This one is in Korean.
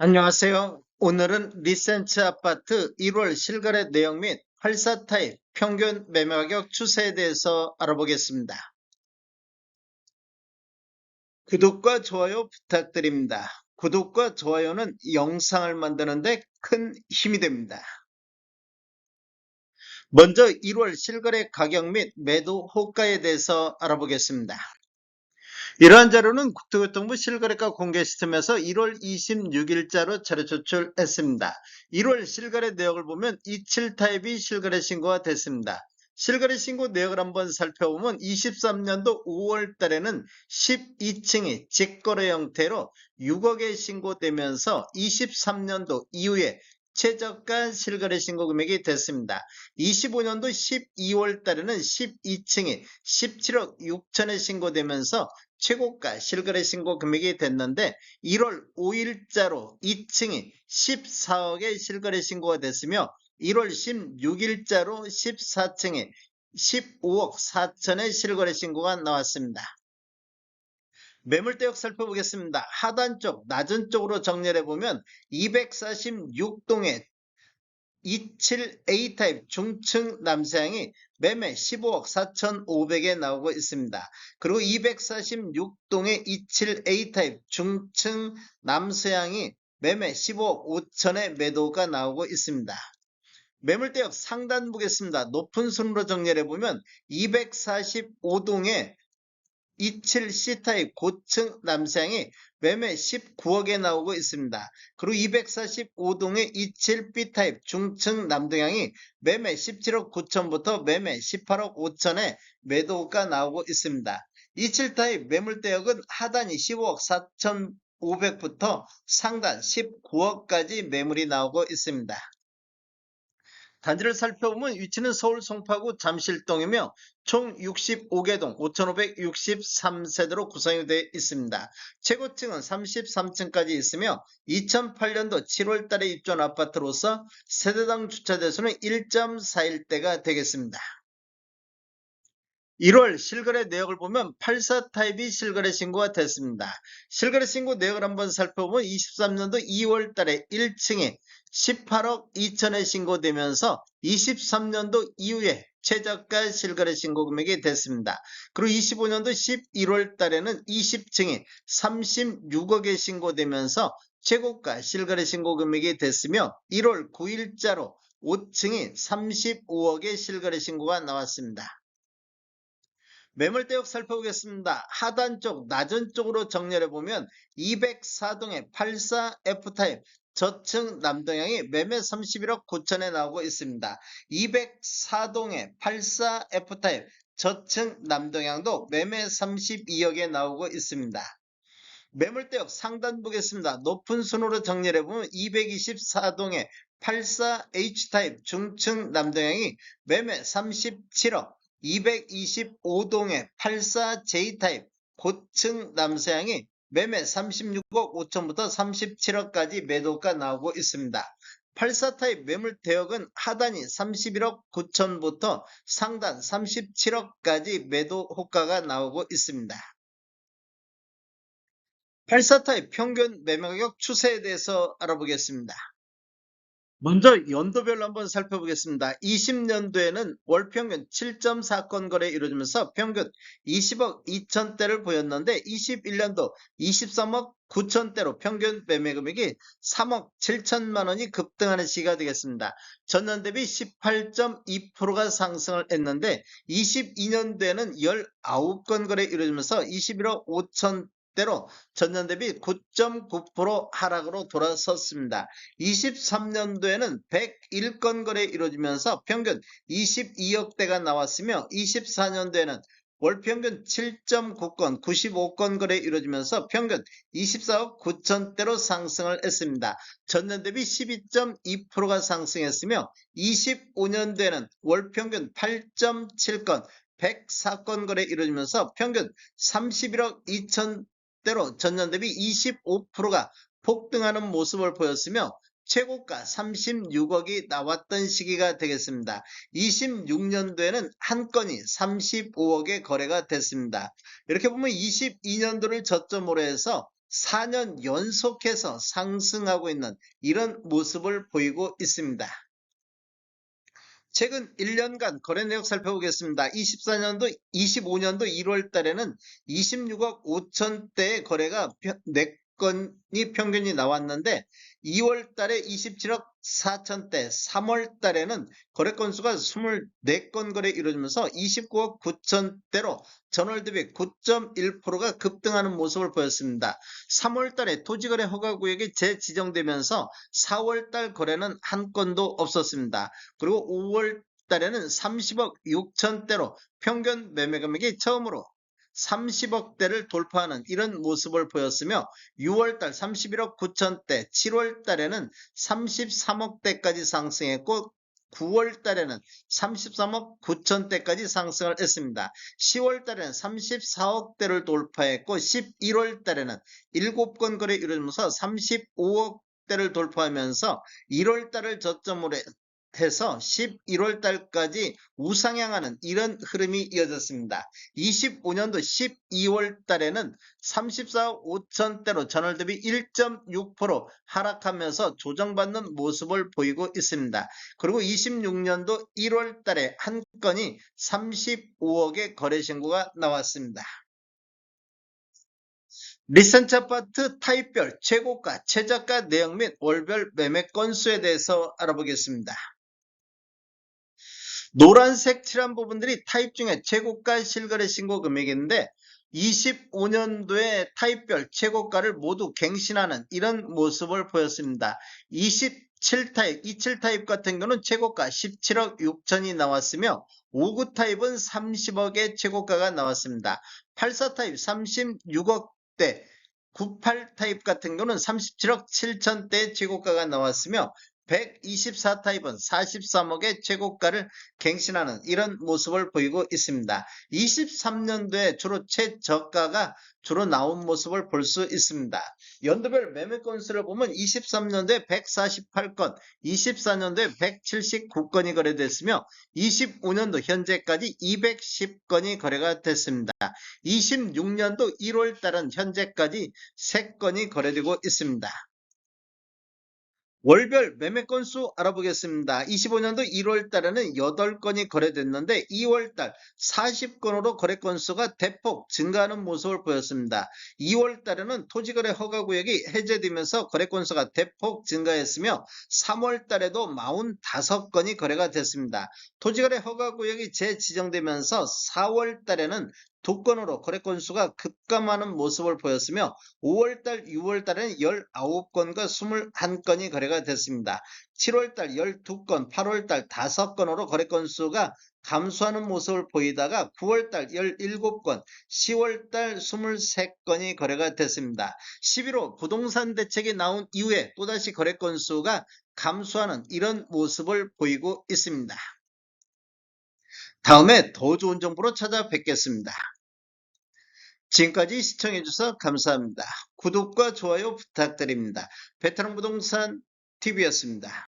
안녕하세요. 오늘은 리센츠 아파트 1월 실거래 내용 및 84 타입 평균 매매 가격 추세에 대해서 알아보겠습니다. 구독과 좋아요 부탁드립니다. 구독과 좋아요는 영상을 만드는데 큰 힘이 됩니다. 먼저 1월 실거래 가격 및 매도 호가에 대해서 알아보겠습니다. 이러한 자료는 국토교통부 실거래가 공개 시스템에서 1월 26일자로 자료 제출했습니다. 1월 실거래 내역을 보면 27 타입이 실거래 신고가 됐습니다. 실거래 신고 내역을 한번 살펴보면 23년도 5월 달에는 12층이 직거래 형태로 6억에 신고되면서 23년도 이후에 최저가 실거래 신고 금액이 됐습니다. 25년도 12월 달에는 12층이 17억 6천에 신고되면서 최고가 실거래 신고 금액이 됐는데 1월 5일자로 2층이 14억에 실거래 신고가 됐으며 1월 16일자로 14층에 15억 4천의 실거래 신고가 나왔습니다. 매물대역 살펴보겠습니다. 하단 쪽 낮은 쪽으로 정리를 해보면 246동의 27A 타입 중층 남서향이 매매 15억 4,500에 나오고 있습니다. 그리고 246동의 27A 타입 중층 남서향이 매매 15억 5천에 매도가 나오고 있습니다. 매물대역 상단 보겠습니다. 높은 순으로 정리를 해보면 245동의 27C타입 고층 남서향이 매매 19억에 나오고 있습니다. 그리고 245동의 27B타입 중층 남동향이 매매 17억 9천부터 매매 18억 5천에 매도가 나오고 있습니다. 27타입 매물대역은 하단이 15억 4,500부터 상단 19억까지 매물이 나오고 있습니다. 단지를 살펴보면 위치는 서울 송파구 잠실동이며 총 65개 동 5,563세대로 구성이 되어 있습니다. 최고층은 33층까지 있으며 2008년도 7월 달에 입주한 아파트로서 세대당 주차 대수는 1.41대가 되겠습니다. 1월 실거래 내역을 보면 84 타입이 실거래 신고가 됐습니다. 실거래 신고 내역을 한번 살펴보면 23년도 2월 달에 1층에 18억 2천에 신고되면서 23년도 이후에 최저가 실거래 신고 금액이 됐습니다. 그리고 25년도 11월 달에는 20층에 36억에 신고되면서 최고가 실거래 신고 금액이 됐으며 1월 9일자로 5층이 35억의 실거래 신고가 나왔습니다. 매물대역 살펴보겠습니다. 하단 쪽 낮은 쪽으로 정렬해 보면 204동의 84F타입 저층 남동향이 매매 31억 9천에 나오고 있습니다. 204동의 84F타입 저층 남동향도 매매 32억에 나오고 있습니다. 매물대역 상단 보겠습니다. 높은 순으로 정리해 보면 224동의 84H타입 중층 남동향이 매매 37억 225동의 84J타입 고층 남서향이 매매 36억 5천부터 37억까지 매도가 나오고 있습니다. 84타입 매물 대역은 하단이 31억 9천부터 상단 37억까지 매도 호가가 나오고 있습니다. 84타입 평균 매매가격 추세에 대해서 알아보겠습니다. 먼저 연도별로 한번 살펴보겠습니다. 20년도에는 월평균 7.4건 거래 이루어지면서 평균 20억 2천대를 보였는데 21년도 23억 9천대로 평균 매매 금액이 3억 7천만 원이 급등하는 시기가 되겠습니다. 전년 대비 18.2%가 상승을 했는데 22년도에는 19건 거래 이루어지면서 21억 5천 대로 전년 대비 9.9% 하락으로 돌아섰습니다. 23년도에는 101건 거래 이루어지면서 평균 22억대가 나왔으며 24년도에는 월평균 7.9건 95건 거래 이루어지면서 평균 24억 9천대로 상승을 했습니다. 전년 대비 12.2%가 상승했으며 25년도에는 월평균 8.7건 104건 거래 이루어지면서 평균 31억 2천 대로 전년 대비 25%가 폭등하는 모습을 보였으며 최고가 36억이 나왔던 시기가 되겠습니다. 26년도에는 한 건이 35억에 거래가 됐습니다. 이렇게 보면 22년도를 저점으로 해서 4년 연속해서 상승하고 있는 이런 모습을 보이고 있습니다. 최근 1년간 거래 내역 살펴보겠습니다. 24년도, 25년도 1월 달에는 26억 5천대의 거래가 4건이 평균이 나왔는데 2월 달에 27억 4천대, 3월 달에는 거래 건수가 24건 거래 이루어지면서 29억 9천대로 전월 대비 9.1%가 급등하는 모습을 보였습니다. 3월 달에 토지거래 허가구역이 재지정되면서 4월 달 거래는 한 건도 없었습니다. 그리고 5월 달에는 30억 6천대로 평균 매매 금액이 처음으로 30억대를 돌파하는 이런 모습을 보였으며 6월달 31억 9천대, 7월달에는 33억대까지 상승했고 9월달에는 33억 9천대까지 상승을 했습니다. 10월달에는 34억대를 돌파했고 11월달에는 7건 거래 이루어지면서 35억대를 돌파하면서 1월달을 저점으로 해서 11월 달까지 우상향하는 이런 흐름이 이어졌습니다. 25년도 12월 달에는 34억 5천대로 전월 대비 1.6% 하락하면서 조정받는 모습을 보이고 있습니다. 그리고 26년도 1월 달에 한 건이 35억의 거래 신고가 나왔습니다. 리센트 아파트 타입별 최고가, 최저가 내역 및 월별 매매 건수에 대해서 알아보겠습니다. 노란색 칠한 부분들이 타입 중에 최고가 실거래 신고 금액인데 25년도에 타입별 최고가를 모두 갱신하는 이런 모습을 보였습니다. 27타입, 27타입 같은 경우는 최고가 17억 6천이 나왔으며 59타입은 30억의 최고가가 나왔습니다. 84타입 36억대, 98타입 같은 경우는 37억 7천대 최고가가 나왔으며 124타입은 43억의 최고가를 갱신하는 이런 모습을 보이고 있습니다. 23년도에 주로 최저가가 주로 나온 모습을 볼 수 있습니다. 연도별 매매 건수를 보면 23년도에 148건, 24년도에 179건이 거래됐으며 25년도 현재까지 210건이 거래가 됐습니다. 26년도 1월 달은 현재까지 3건이 거래되고 있습니다. 월별 매매 건수 알아보겠습니다. 25년도 1월 달에는 8건이 거래됐는데 2월 달 40건으로 거래 건수가 대폭 증가하는 모습을 보였습니다. 2월 달에는 토지거래 허가구역이 해제되면서 거래 건수가 대폭 증가했으며 3월 달에도 45건이 거래가 됐습니다. 토지거래 허가구역이 재지정되면서 4월 달에는 2건으로 거래 건수가 급감하는 모습을 보였으며 5월달, 6월달에는 19건과 21건이 거래가 됐습니다. 7월달 12건, 8월달 5건으로 거래 건수가 감소하는 모습을 보이다가 9월달 17건, 10월달 23건이 거래가 됐습니다. 11호 부동산 대책이 나온 이후에 또다시 거래 건수가 감소하는 이런 모습을 보이고 있습니다. 다음에 더 좋은 정보로 찾아뵙겠습니다. 지금까지 시청해주셔서 감사합니다. 구독과 좋아요 부탁드립니다. 베테랑 부동산 TV였습니다.